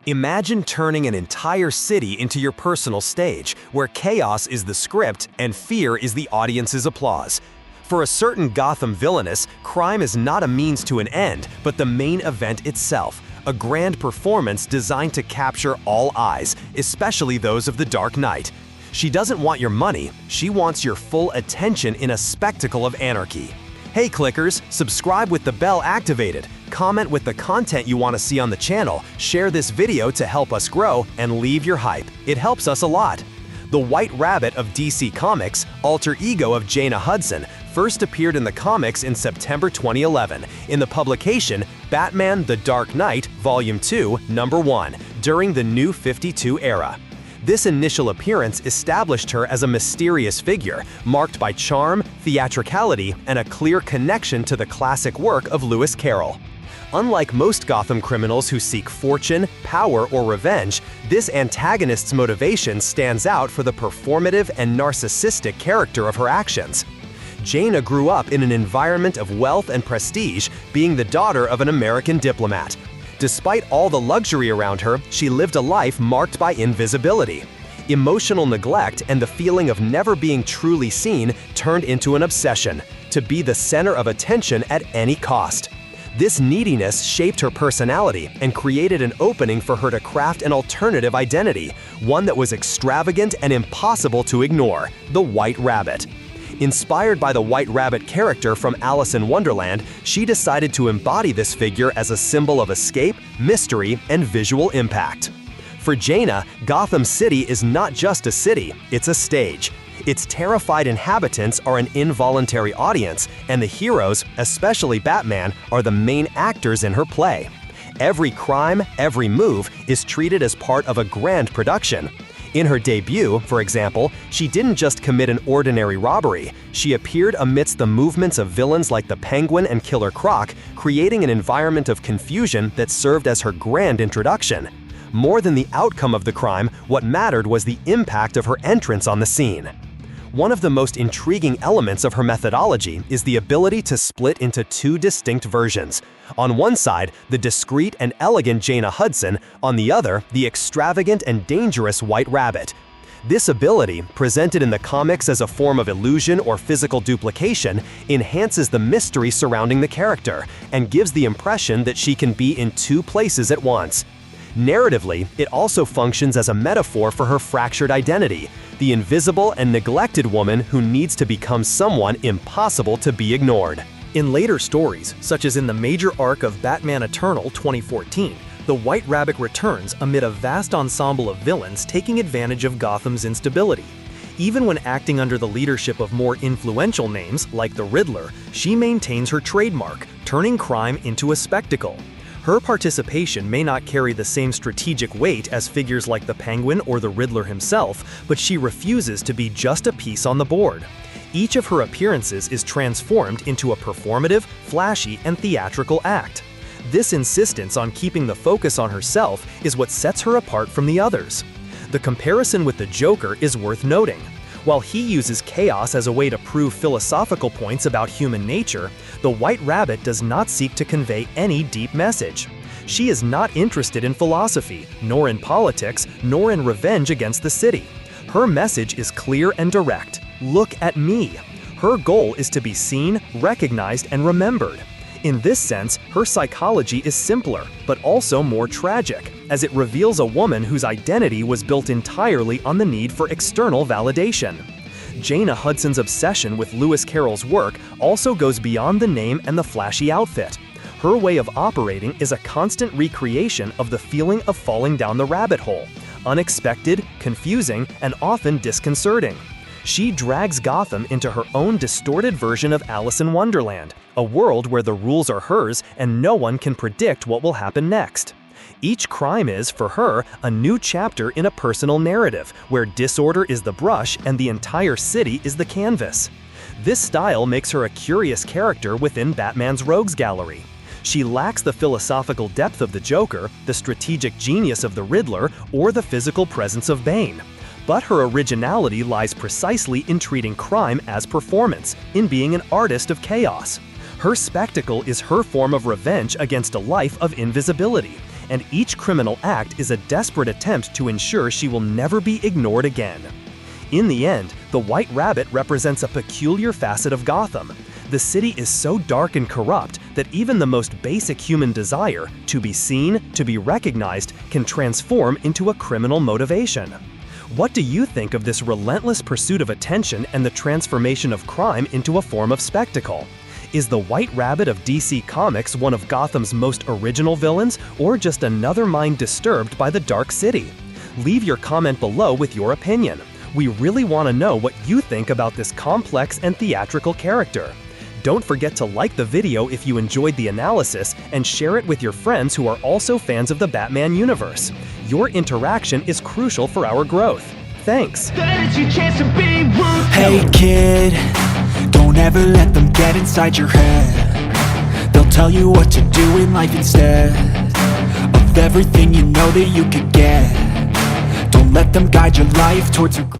Imagine turning an entire city into your personal stage, where chaos is the script and fear is the audience's applause. For a certain Gotham villainess, crime is not a means to an end, but the main event itself, a grand performance designed to capture all eyes, especially those of the Dark Knight. She doesn't want your money, she wants your full attention in a spectacle of anarchy. Hey clickers, subscribe with the bell activated, comment with the content you want to see on the channel, share this video to help us grow, and leave your hype. It helps us a lot. The White Rabbit of DC Comics, alter ego of Jana Hudson, first appeared in the comics in September 2011 in the publication Batman The Dark Knight Volume 2, Number 1, during the New 52 era. This initial appearance established her as a mysterious figure, marked by charm, theatricality, and a clear connection to the classic work of Lewis Carroll. Unlike most Gotham criminals who seek fortune, power, or revenge, this antagonist's motivation stands out for the performative and narcissistic character of her actions. Jana grew up in an environment of wealth and prestige, being the daughter of an American diplomat. Despite all the luxury around her, she lived a life marked by invisibility. Emotional neglect and the feeling of never being truly seen turned into an obsession, to be the center of attention at any cost. This neediness shaped her personality and created an opening for her to craft an alternative identity, one that was extravagant and impossible to ignore: the White Rabbit. Inspired by the White Rabbit character from Alice in Wonderland, she decided to embody this figure as a symbol of escape, mystery, and visual impact. For Jana, Gotham City is not just a city, it's a stage. Its terrified inhabitants are an involuntary audience, and the heroes, especially Batman, are the main actors in her play. Every crime, every move is treated as part of a grand production. In her debut, for example, she didn't just commit an ordinary robbery, she appeared amidst the movements of villains like the Penguin and Killer Croc, creating an environment of confusion that served as her grand introduction. More than the outcome of the crime, what mattered was the impact of her entrance on the scene. One of the most intriguing elements of her methodology is the ability to split into two distinct versions. On one side, the discreet and elegant Jana Hudson, on the other, the extravagant and dangerous White Rabbit. This ability, presented in the comics as a form of illusion or physical duplication, enhances the mystery surrounding the character and gives the impression that she can be in two places at once. Narratively, it also functions as a metaphor for her fractured identity, the invisible and neglected woman who needs to become someone impossible to be ignored. In later stories, such as in the major arc of Batman Eternal 2014, the White Rabbit returns amid a vast ensemble of villains taking advantage of Gotham's instability. Even when acting under the leadership of more influential names, like the Riddler, she maintains her trademark, turning crime into a spectacle. Her participation may not carry the same strategic weight as figures like the Penguin or the Riddler himself, but she refuses to be just a piece on the board. Each of her appearances is transformed into a performative, flashy, and theatrical act. This insistence on keeping the focus on herself is what sets her apart from the others. The comparison with the Joker is worth noting. While he uses chaos as a way to prove philosophical points about human nature, the White Rabbit does not seek to convey any deep message. She is not interested in philosophy, nor in politics, nor in revenge against the city. Her message is clear and direct: look at me. Her goal is to be seen, recognized, and remembered. In this sense, her psychology is simpler, but also more tragic, as it reveals a woman whose identity was built entirely on the need for external validation. Jana Hudson's obsession with Lewis Carroll's work also goes beyond the name and the flashy outfit. Her way of operating is a constant recreation of the feeling of falling down the rabbit hole, unexpected, confusing, and often disconcerting. She drags Gotham into her own distorted version of Alice in Wonderland, a world where the rules are hers and no one can predict what will happen next. Each crime is, for her, a new chapter in a personal narrative, where disorder is the brush and the entire city is the canvas. This style makes her a curious character within Batman's rogues gallery. She lacks the philosophical depth of the Joker, the strategic genius of the Riddler, or the physical presence of Bane. But her originality lies precisely in treating crime as performance, in being an artist of chaos. Her spectacle is her form of revenge against a life of invisibility, and each criminal act is a desperate attempt to ensure she will never be ignored again. In the end, the White Rabbit represents a peculiar facet of Gotham. The city is so dark and corrupt that even the most basic human desire, to be seen, to be recognized, can transform into a criminal motivation. What do you think of this relentless pursuit of attention and the transformation of crime into a form of spectacle? Is the White Rabbit of DC Comics one of Gotham's most original villains, or just another mind disturbed by the dark city? Leave your comment below with your opinion. We really want to know what you think about this complex and theatrical character. Don't forget to like the video if you enjoyed the analysis and share it with your friends who are also fans of the Batman universe. Your interaction is crucial for our growth. Thanks! Hey kid, don't ever let them get inside your head. They'll tell you what to do in life instead of everything you know that you could get. Don't let them guide your life towards regret.